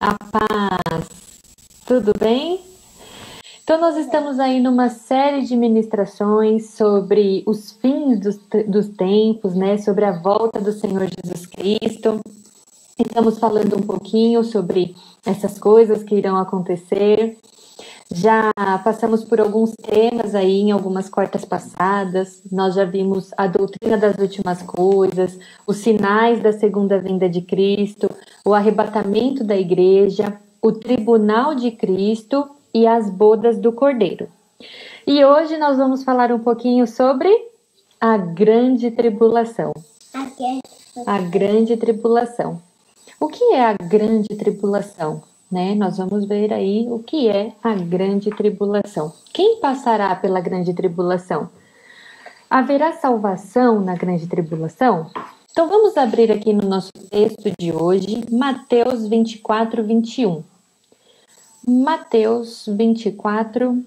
A paz, tudo bem? Então, nós estamos aí numa série de ministrações sobre os fins dos tempos, né? Sobre a volta do Senhor Jesus Cristo. Estamos falando um pouquinho sobre essas coisas que irão acontecer. Já passamos por alguns temas aí em algumas quartas passadas. Nós já vimos a doutrina das últimas coisas, os sinais da segunda vinda de Cristo, o arrebatamento da igreja, o tribunal de Cristo e as bodas do Cordeiro. E hoje nós vamos falar um pouquinho sobre a grande tribulação. A grande tribulação. O que é a grande tribulação? Né? Nós vamos ver aí o que é a grande tribulação. Quem passará pela grande tribulação? Haverá salvação na grande tribulação? Então vamos abrir aqui no nosso texto de hoje, Mateus 24, 21. Mateus 24,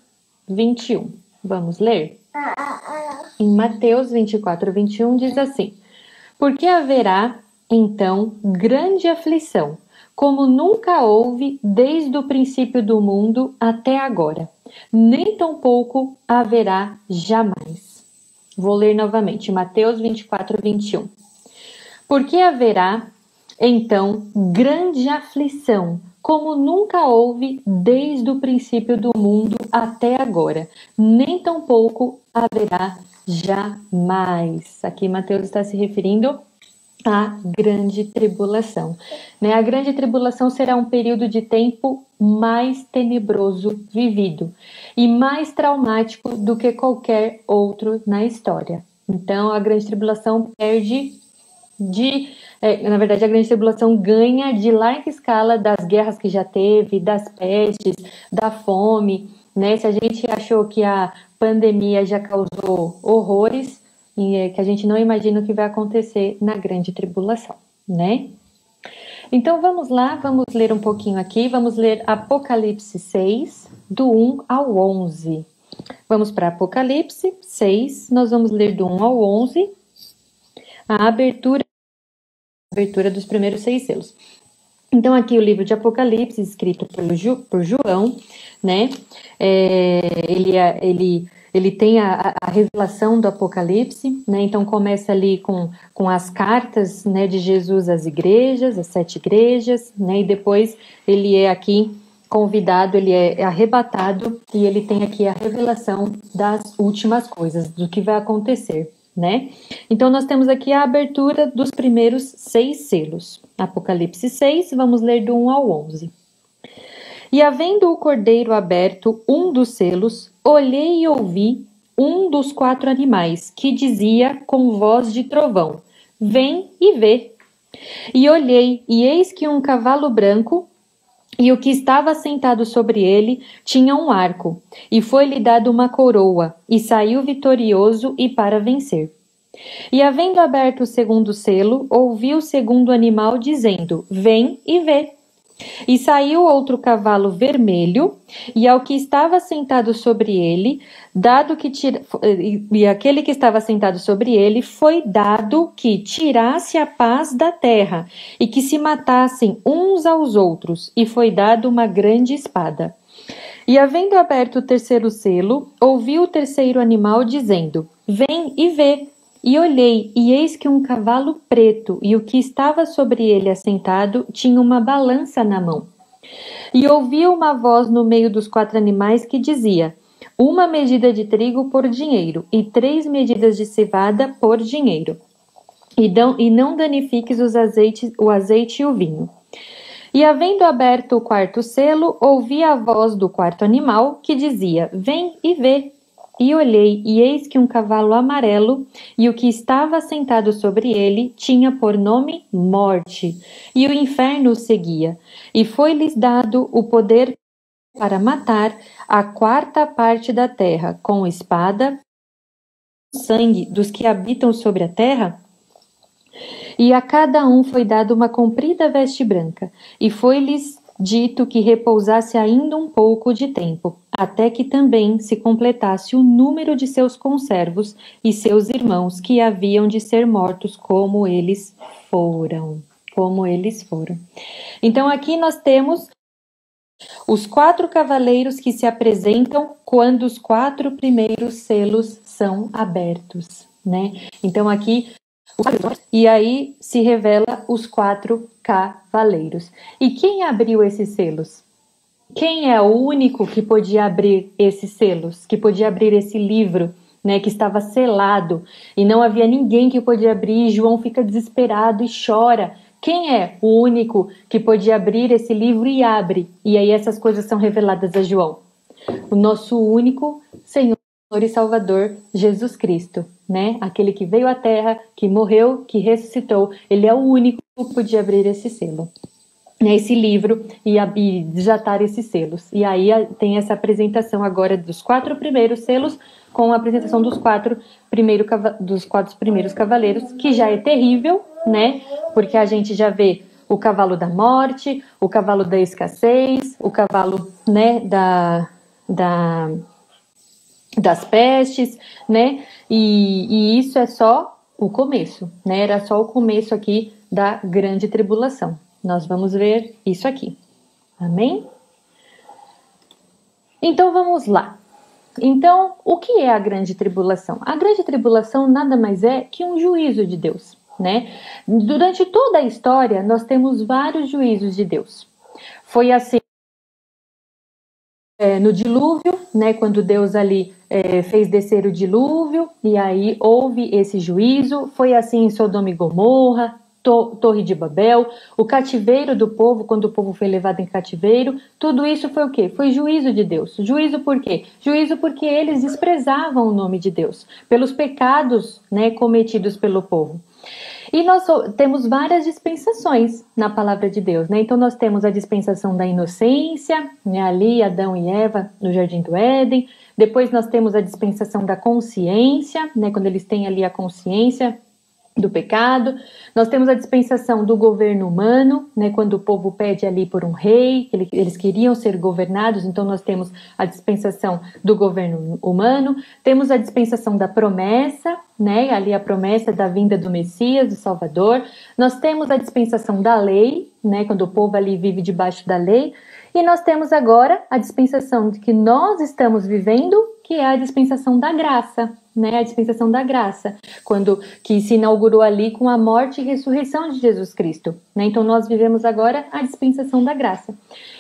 21. Vamos ler? Em Mateus 24, 21 diz assim: porque haverá, então, grande aflição, como nunca houve desde o princípio do mundo até agora, nem tampouco haverá jamais. Vou ler novamente, Mateus 24, 21. Porque haverá, então, grande aflição, como nunca houve desde o princípio do mundo até agora, nem tampouco haverá jamais. Aqui Mateus está se referindo a grande tribulação, né? A grande tribulação será um período de tempo mais tenebroso vivido e mais traumático do que qualquer outro na história. Então, a grande tribulação na verdade, a grande tribulação ganha de larga escala das guerras que já teve, das pestes, da fome, né? Se a gente achou que a pandemia já causou horrores, que a gente não imagina o que vai acontecer na grande tribulação, né? Então vamos lá, vamos ler um pouquinho aqui, vamos ler Apocalipse 6, do 1 ao 11. Vamos para Apocalipse 6, nós vamos ler do 1 ao 11, a abertura dos primeiros 6 selos. Então aqui o livro de Apocalipse, escrito por João, né? Ele tem a revelação do Apocalipse, né? Então começa ali com as cartas, né, de Jesus às igrejas, às 7 igrejas, né? E depois ele é aqui convidado, ele é arrebatado e ele tem aqui a revelação das últimas coisas, do que vai acontecer, né? Então nós temos aqui a abertura dos primeiros 6 selos. Apocalipse 6, vamos ler do 1 ao 11. E havendo o cordeiro aberto um dos selos, olhei e ouvi um dos 4 animais, que dizia com voz de trovão: vem e vê. E olhei, e eis que um cavalo branco, e o que estava sentado sobre ele tinha um arco, e foi-lhe dado uma coroa, e saiu vitorioso e para vencer. E havendo aberto o segundo selo, ouvi o segundo animal dizendo: vem e vê. E saiu outro cavalo vermelho, e ao que estava sentado sobre ele, e aquele que estava sentado sobre ele, foi dado que tirasse a paz da terra, e que se matassem uns aos outros, e foi dado uma grande espada. E havendo aberto o terceiro selo, ouvi o terceiro animal dizendo: vem e vê. E olhei, e eis que um cavalo preto, e o que estava sobre ele assentado tinha uma balança na mão. E ouvi uma voz no meio dos 4 animais que dizia: uma medida de trigo por dinheiro, e 3 medidas de cevada por dinheiro. E não danifiques o azeite e o vinho. E havendo aberto o quarto selo, ouvi a voz do 4º animal que dizia: vem e vê. E olhei, e eis que um cavalo amarelo, e o que estava sentado sobre ele tinha por nome Morte, e o inferno o seguia, e foi-lhes dado o poder para matar a 4ª parte da terra, com espada, sangue dos que habitam sobre a terra. E a cada um foi dado uma comprida veste branca, e foi-lhes dito que repousasse ainda um pouco de tempo, até que também se completasse o número de seus conservos e seus irmãos que haviam de ser mortos como eles foram. como eles foram. Então aqui nós temos os 4 cavaleiros que se apresentam quando os 4 primeiros selos são abertos, né? Então aqui, e aí se revela os 4 cavaleiros. E quem abriu esses selos? Quem é o único que podia abrir esses selos, que podia abrir esse livro, né, que estava selado, e não havia ninguém que podia abrir, e João fica desesperado e chora. Quem é o único que podia abrir esse livro e abre? E aí essas coisas são reveladas a João. O nosso único Senhor e Salvador, Jesus Cristo, né? Aquele que veio à Terra, que morreu, que ressuscitou. Ele é o único que podia abrir esse selo, né, esse livro e desatar esses selos. E aí tem essa apresentação agora dos 4 primeiros selos, com a apresentação dos 4 primeiros cavaleiros, que já é terrível, né? Porque a gente já vê o cavalo da morte, o cavalo da escassez, o cavalo, né, das pestes, né? E isso é só o começo, né? Era só o começo aqui da grande tribulação. Nós vamos ver isso aqui. Amém? Então vamos lá. Então, o que é a grande tribulação? A grande tribulação nada mais é que um juízo de Deus, né? Durante toda a história, nós temos vários juízos de Deus. Foi assim no dilúvio, né? Quando Deus ali fez descer o dilúvio, e aí houve esse juízo. Foi assim em Sodoma e Gomorra, Torre de Babel, o cativeiro do povo, quando o povo foi levado em cativeiro, tudo isso foi o quê? Foi juízo de Deus. Juízo por quê? Juízo porque eles desprezavam o nome de Deus, pelos pecados, né, cometidos pelo povo. E nós temos várias dispensações na palavra de Deus, né? Então nós temos a dispensação da inocência, né, ali Adão e Eva no Jardim do Éden. Depois nós temos a dispensação da consciência, né, quando eles têm ali a consciência do pecado. Nós temos a dispensação do governo humano, né, quando o povo pede ali por um rei, eles queriam ser governados, então nós temos a dispensação do governo humano. Temos a dispensação da promessa, né, ali a promessa da vinda do Messias, do Salvador. Nós temos a dispensação da lei, né, quando o povo ali vive debaixo da lei. E nós temos agora a dispensação de que nós estamos vivendo, que é a dispensação da graça, né? A dispensação da graça, que se inaugurou ali com a morte e ressurreição de Jesus Cristo, né? Então nós vivemos agora a dispensação da graça.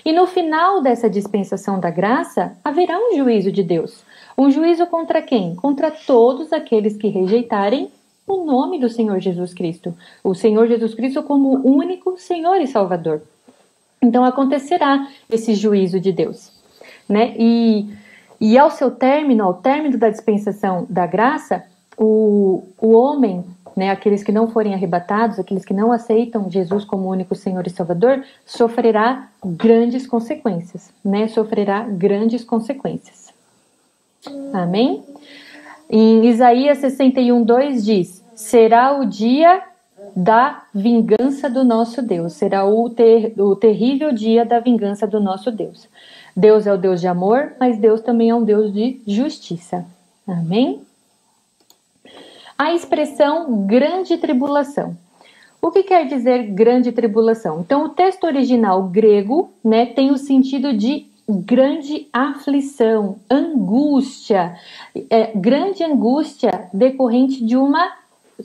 E no final dessa dispensação da graça, haverá um juízo de Deus. Um juízo contra quem? Contra todos aqueles que rejeitarem o nome do Senhor Jesus Cristo. O Senhor Jesus Cristo como único Senhor e Salvador. Então acontecerá esse juízo de Deus, né? E ao término da dispensação da graça, o homem, né, aqueles que não forem arrebatados, aqueles que não aceitam Jesus como único Senhor e Salvador, sofrerá grandes consequências, né? Sofrerá grandes consequências. Amém? Em Isaías 61:2 diz: será o dia da vingança do nosso Deus, será o terrível dia da vingança do nosso Deus. Deus é o Deus de amor, mas Deus também é um Deus de justiça. Amém? A expressão grande tribulação. O que quer dizer grande tribulação? Então, o texto original grego, né, tem o sentido de grande aflição, angústia, grande angústia decorrente de uma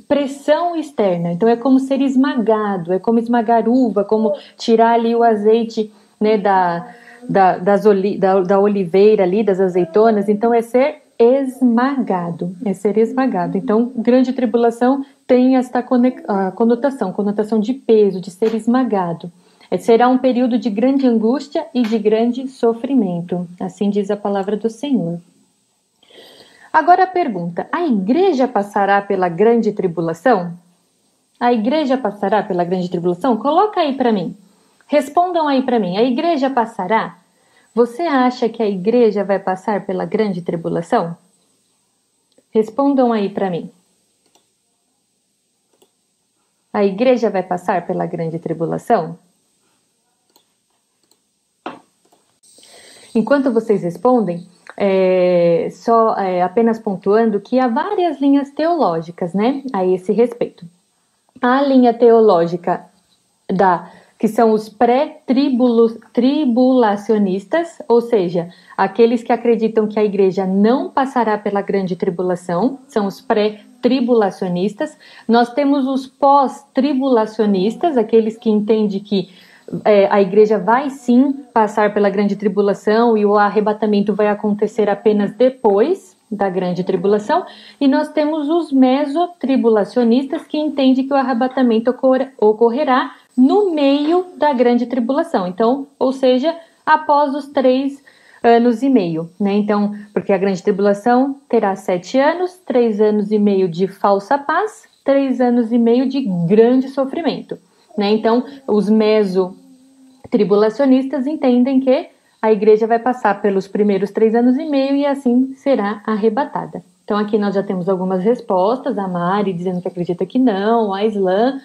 pressão externa. Então é como ser esmagado, é como esmagar uva, como tirar ali o azeite, né, da oliveira ali, das azeitonas. Então é ser esmagado, Então grande tribulação tem esta conotação de peso, de ser esmagado. Será um período de grande angústia e de grande sofrimento, assim diz a palavra do Senhor. Agora a pergunta: a igreja passará pela grande tribulação? A igreja passará pela grande tribulação? Coloca aí para mim. Respondam aí para mim. A igreja passará? Você acha que a igreja vai passar pela grande tribulação? Respondam aí para mim. A igreja vai passar pela grande tribulação? Enquanto vocês respondem, apenas pontuando que há várias linhas teológicas, né, a esse respeito. A linha teológica que são os pré-tribulacionistas, ou seja, aqueles que acreditam que a igreja não passará pela grande tribulação, são os pré-tribulacionistas. Nós temos os pós-tribulacionistas, aqueles que entendem que a igreja vai sim passar pela grande tribulação e o arrebatamento vai acontecer apenas depois da grande tribulação. E nós temos os mesotribulacionistas, que entendem que o arrebatamento ocorrerá no meio da grande tribulação, então, ou seja, após os 3 anos e meio, né? Então, porque a grande tribulação terá 7 anos, 3 anos e meio de falsa paz, 3 anos e meio de grande sofrimento, né? Então, os mesotribulacionistas entendem que a igreja vai passar pelos primeiros 3 anos e meio e assim será arrebatada. Então, aqui nós já temos algumas respostas, a Mari dizendo que acredita que não, a Islã.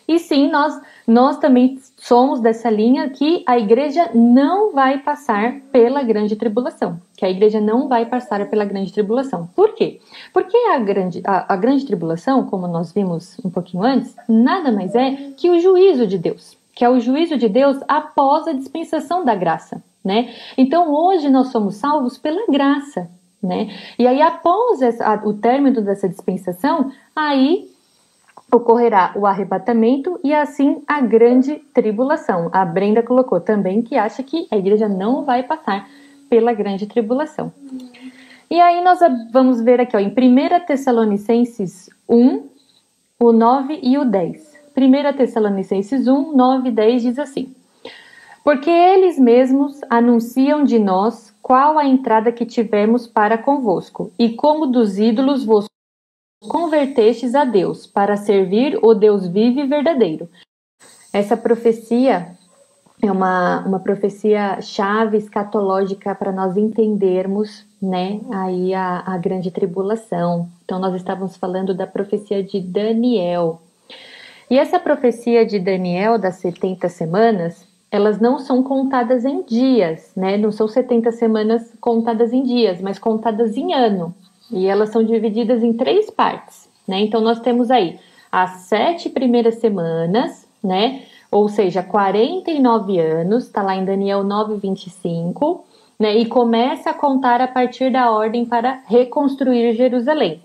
E sim, nós também somos dessa linha que a igreja não vai passar pela grande tribulação. Que a igreja não vai passar pela grande tribulação. Por quê? Porque a grande tribulação, como nós vimos um pouquinho antes, nada mais é que o juízo de Deus. Que é o juízo de Deus após a dispensação da graça, né? Então, hoje nós somos salvos pela graça, né? E aí, após o término dessa dispensação, aí ocorrerá o arrebatamento e assim a grande tribulação. A Brenda colocou também que acha que a igreja não vai passar pela grande tribulação. E aí nós vamos ver aqui, ó, em 1 Tessalonicenses 1, o 9 e o 10. 1 Tessalonicenses 1, 9 e 10 diz assim: porque eles mesmos anunciam de nós qual a entrada que tivemos para convosco, e como dos ídolos vos convertestes a Deus, para servir o Deus vivo e verdadeiro. Essa profecia é uma profecia chave escatológica para nós entendermos, né, aí a grande tribulação. Então nós estávamos falando da profecia de Daniel. E essa profecia de Daniel das 70 semanas, elas não são contadas em dias, né? Não são 70 semanas contadas em dias, mas contadas em ano. E elas são divididas em 3 partes, né? Então, nós temos aí as 7 primeiras semanas, né? Ou seja, 49 anos, está lá em Daniel 9:25, né? E começa a contar a partir da ordem para reconstruir Jerusalém.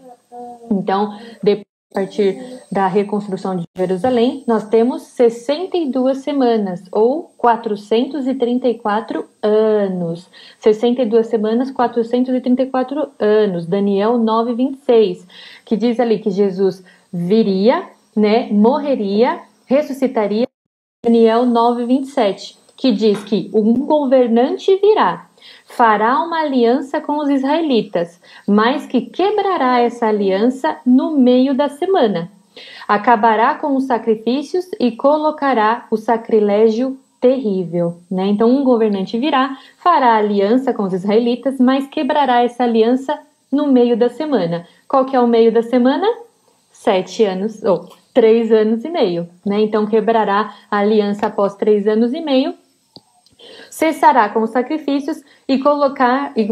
Então, a partir da reconstrução de Jerusalém, nós temos 62 semanas, ou 434 anos. 62 semanas, 434 anos. Daniel 9:26, que diz ali que Jesus viria, né, morreria, ressuscitaria. Daniel 9:27, que diz que um governante virá, fará uma aliança com os israelitas, mas que quebrará essa aliança no meio da semana. Acabará com os sacrifícios e colocará o sacrilégio terrível, né? Então, um governante virá, fará aliança com os israelitas, mas quebrará essa aliança no meio da semana. Qual que é o meio da semana? 7 anos, ou 3 anos e meio, né? Então, quebrará a aliança após 3 anos e meio, cessará com os sacrifícios e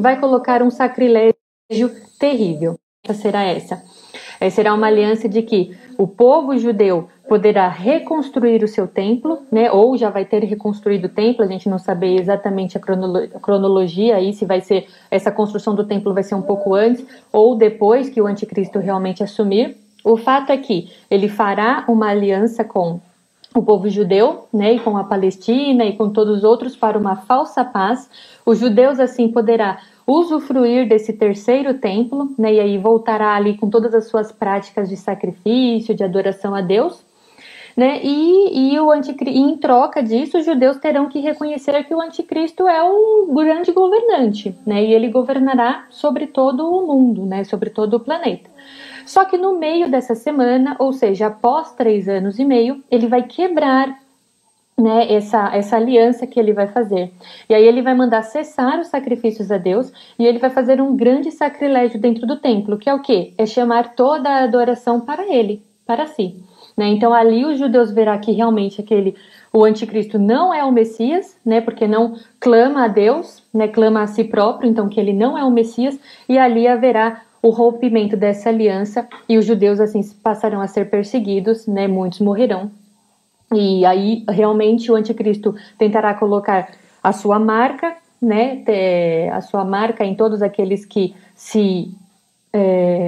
vai colocar um sacrilégio terrível. Será essa? Será uma aliança de que o povo judeu poderá reconstruir o seu templo, né? Ou já vai ter reconstruído o templo, a gente não sabe exatamente a cronologia aí, se vai ser, essa construção do templo vai ser um pouco antes ou depois que o anticristo realmente assumir. O fato é que ele fará uma aliança com o povo judeu, né, e com a Palestina e com todos os outros para uma falsa paz. Os judeus assim poderá usufruir desse terceiro templo, né, e aí voltará ali com todas as suas práticas de sacrifício, de adoração a Deus, né, e em troca disso os judeus terão que reconhecer que o anticristo é um grande governante, né, e ele governará sobre todo o mundo, né, sobre todo o planeta. Só que no meio dessa semana, ou seja, após 3 anos e meio, ele vai quebrar, né, essa aliança que ele vai fazer. E aí ele vai mandar cessar os sacrifícios a Deus e ele vai fazer um grande sacrilégio dentro do templo, que é o quê? É chamar toda a adoração para ele, para si. Né? Então ali os judeus verão que realmente o anticristo não é o Messias, né, porque não clama a Deus, né, clama a si próprio, então que ele não é o Messias, e ali haverá o rompimento dessa aliança e os judeus assim passarão a ser perseguidos, né, muitos morrerão. E aí, realmente, o anticristo tentará colocar a sua marca, né, a sua marca em todos aqueles que se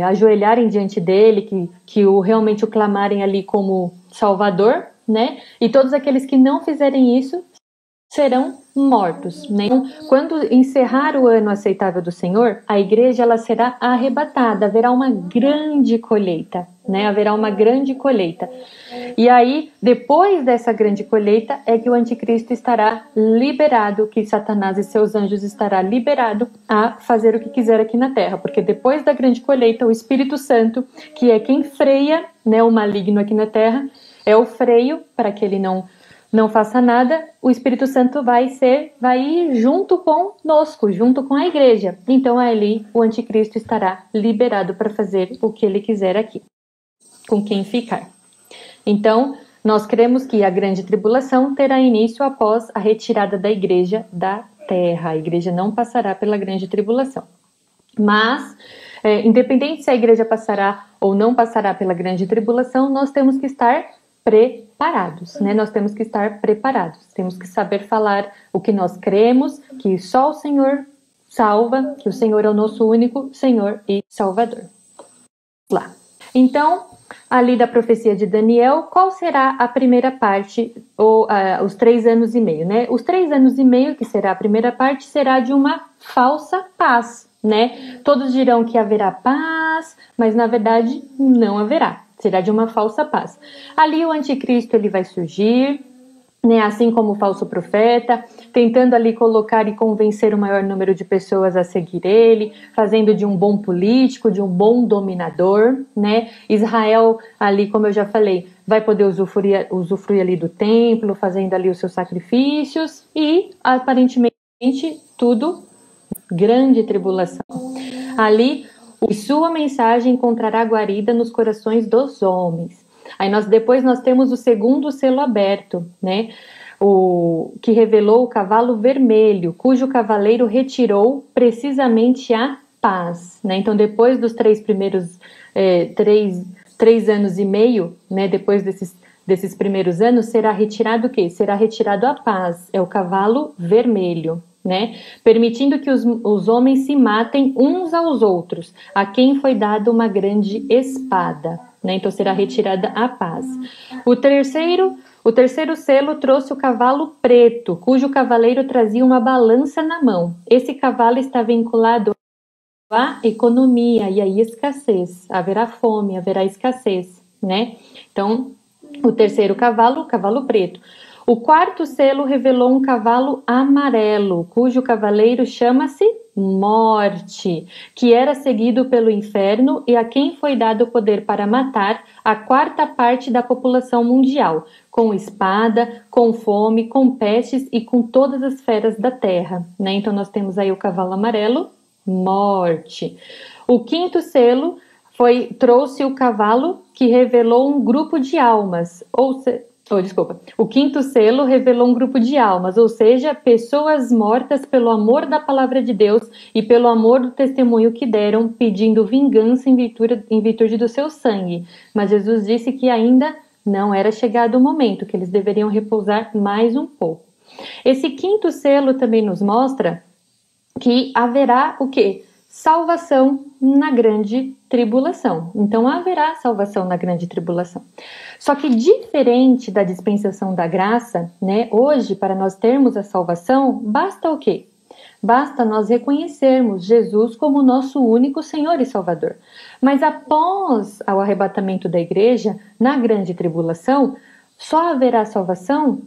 ajoelharem diante dele, que realmente o clamarem ali como Salvador, né, e todos aqueles que não fizerem isso serão mortos. Né? Então, quando encerrar o ano aceitável do Senhor, a igreja ela será arrebatada, haverá uma grande colheita, né? Haverá uma grande colheita. E aí, depois dessa grande colheita, é que o anticristo estará liberado, que Satanás e seus anjos estará liberado a fazer o que quiser aqui na terra, porque depois da grande colheita, o Espírito Santo, que é quem freia, né, o maligno aqui na terra, é o freio para que ele não faça nada, o Espírito Santo vai ir junto conosco, junto com a igreja. Então ali o anticristo estará liberado para fazer o que ele quiser aqui, com quem ficar. Então, nós cremos que a grande tribulação terá início após a retirada da igreja da terra. A igreja não passará pela grande tribulação. Mas, independente se a igreja passará ou não passará pela grande tribulação, nós temos que estar preparados, né? Nós temos que estar preparados, temos que saber falar o que nós cremos, que só o Senhor salva, que o Senhor é o nosso único Senhor e Salvador. Lá. Então, ali da profecia de Daniel, qual será a primeira parte, ou os 3 anos e meio, né? Os 3 anos e meio, que será a primeira parte, será de uma falsa paz, né? Todos dirão que haverá paz, mas na verdade não haverá. Será de uma falsa paz. Ali o anticristo ele vai surgir, né, assim como o falso profeta, tentando ali colocar e convencer o maior número de pessoas a seguir ele, fazendo de um bom político, de um bom dominador, né? Israel ali, como eu já falei, vai poder usufruir ali do templo, fazendo ali os seus sacrifícios e aparentemente tudo grande tribulação. Ali e sua mensagem encontrará guarida nos corações dos homens. Aí depois nós temos o segundo selo aberto, né? O que revelou o cavalo vermelho, cujo cavaleiro retirou precisamente a paz, né? Então, depois dos 3 primeiros 3 anos e meio, né? Depois desses primeiros anos, será retirado o quê? Será retirado a paz. É o cavalo vermelho. Né? Permitindo que os homens se matem uns aos outros, a quem foi dada uma grande espada, né? Então será retirada a paz. O terceiro selo trouxe o cavalo preto, cujo cavaleiro trazia uma balança na mão. Esse cavalo está vinculado à economia e à escassez. Haverá fome, haverá escassez, né? Então, o terceiro cavalo, o cavalo preto. O quarto selo revelou um cavalo amarelo, cujo cavaleiro chama-se Morte, que era seguido pelo inferno e a quem foi dado o poder para matar a 4ª parte da população mundial, com espada, com fome, com pestes e com todas as feras da terra. Né? Então nós temos aí o cavalo amarelo, Morte. O quinto selo trouxe o cavalo que revelou um grupo de almas, o quinto selo revelou um grupo de almas, ou seja, pessoas mortas pelo amor da palavra de Deus e pelo amor do testemunho que deram, pedindo vingança em virtude do seu sangue. Mas Jesus disse que ainda não era chegado o momento, que eles deveriam repousar mais um pouco. Esse quinto selo também nos mostra que haverá o quê? Salvação na grande tribulação. Então haverá salvação na grande tribulação. Só que diferente da dispensação da graça, né? Hoje, para nós termos a salvação, basta o quê? Basta nós reconhecermos Jesus como nosso único Senhor e Salvador. Mas após o arrebatamento da igreja, na grande tribulação, só haverá salvação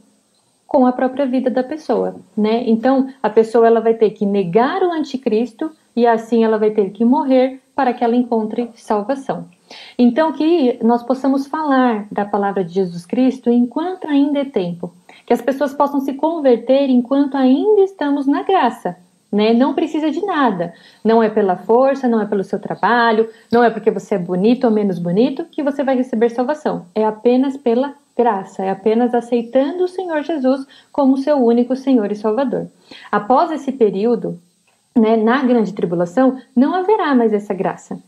com a própria vida da pessoa, né? Então, a pessoa ela vai ter que negar o anticristo e assim ela vai ter que morrer para que ela encontre salvação. Então, que nós possamos falar da palavra de Jesus Cristo enquanto ainda é tempo. Que as pessoas possam se converter enquanto ainda estamos na graça. Né? Não precisa de nada. Não é pela força, não é pelo seu trabalho, não é porque você é bonito ou menos bonito que você vai receber salvação. É apenas pela graça, é apenas aceitando o Senhor Jesus como seu único Senhor e Salvador. Após esse período né, na grande tribulação, não haverá mais essa graça.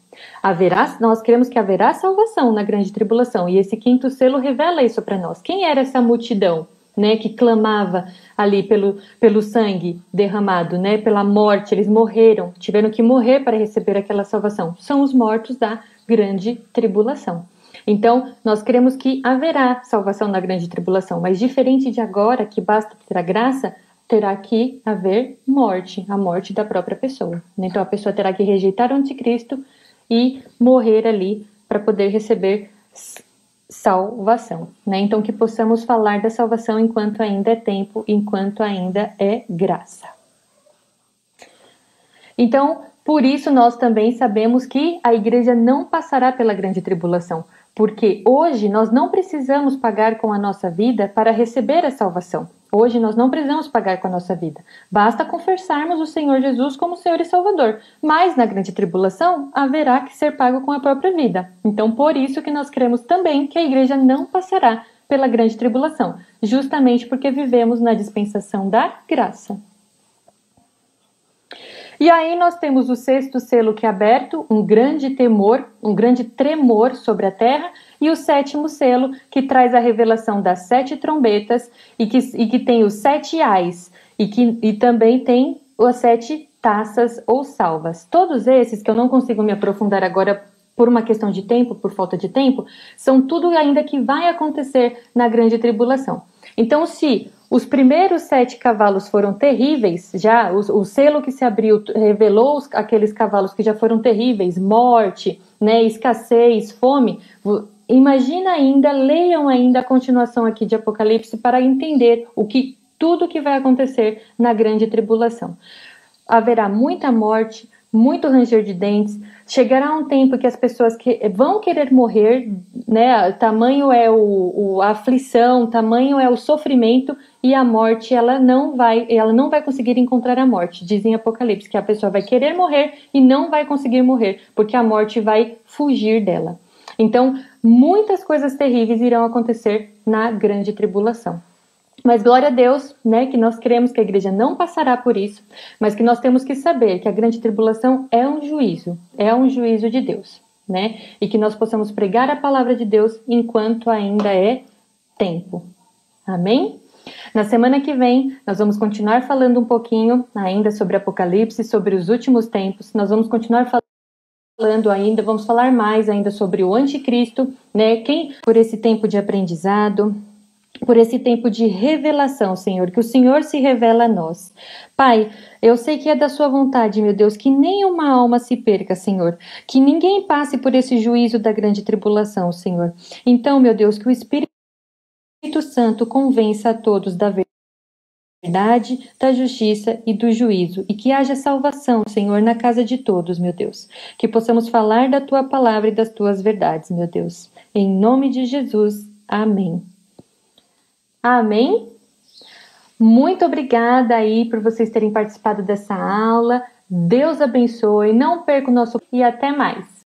Nós queremos que haverá salvação na grande tribulação, e esse quinto selo revela isso para nós. Quem era essa multidão, né, que clamava ali pelo sangue derramado, né, pela morte? Eles morreram, tiveram que morrer para receber aquela salvação. São os mortos da grande tribulação. Então, nós cremos que haverá salvação na grande tribulação, mas diferente de agora, que basta ter a graça, terá que haver morte, a morte da própria pessoa. Então, a pessoa terá que rejeitar o anticristo e morrer ali para poder receber salvação, né? Então, que possamos falar da salvação enquanto ainda é tempo, enquanto ainda é graça. Então, por isso nós também sabemos que a igreja não passará pela grande tribulação, porque hoje nós não precisamos pagar com a nossa vida para receber a salvação. Hoje nós não precisamos pagar com a nossa vida. Basta confessarmos o Senhor Jesus como Senhor e Salvador. Mas na grande tribulação haverá que ser pago com a própria vida. Então, por isso que nós cremos também que a igreja não passará pela grande tribulação, justamente porque vivemos na dispensação da graça. E aí nós temos o sexto selo que é aberto, um grande temor, um grande tremor sobre a terra, e o sétimo selo que traz a revelação das 7 trombetas e que tem os 7 ais e também tem as 7 taças ou salvas. Todos esses, que eu não consigo me aprofundar agora por uma questão de tempo, por falta de tempo, são tudo ainda que vai acontecer na grande tribulação. Então, se os primeiros 7 cavalos foram terríveis, já o selo que se abriu revelou aqueles cavalos que já foram terríveis, morte, né, escassez, fome. Imagina ainda, leiam ainda a continuação aqui de Apocalipse para entender tudo que vai acontecer na grande tribulação. Haverá muita morte, muito ranger de dentes. Chegará um tempo que as pessoas vão querer morrer, né? Tamanho é a aflição, tamanho é o sofrimento, e a morte ela não vai conseguir encontrar a morte. Diz em Apocalipse que a pessoa vai querer morrer e não vai conseguir morrer, porque a morte vai fugir dela. Então, muitas coisas terríveis irão acontecer na grande tribulação. Mas glória a Deus, né, que nós cremos que a igreja não passará por isso, mas que nós temos que saber que a grande tribulação é um juízo de Deus, né? E que nós possamos pregar a palavra de Deus enquanto ainda é tempo. Amém? Na semana que vem, nós vamos continuar falando um pouquinho ainda sobre Apocalipse, sobre os últimos tempos. Nós vamos continuar falando ainda, vamos falar mais ainda sobre o anticristo, né? Por esse tempo de aprendizado, por esse tempo de revelação, Senhor, que o Senhor se revela a nós. Pai, eu sei que é da sua vontade, meu Deus, que nenhuma alma se perca, Senhor, que ninguém passe por esse juízo da grande tribulação, Senhor. Então, meu Deus, que o Espírito Santo convença a todos da verdade, da justiça e do juízo, e que haja salvação, Senhor, na casa de todos, meu Deus. Que possamos falar da tua palavra e das tuas verdades, meu Deus. Em nome de Jesus, amém. Amém? Muito obrigada aí por vocês terem participado dessa aula. Deus abençoe, não perca o nosso... E até mais.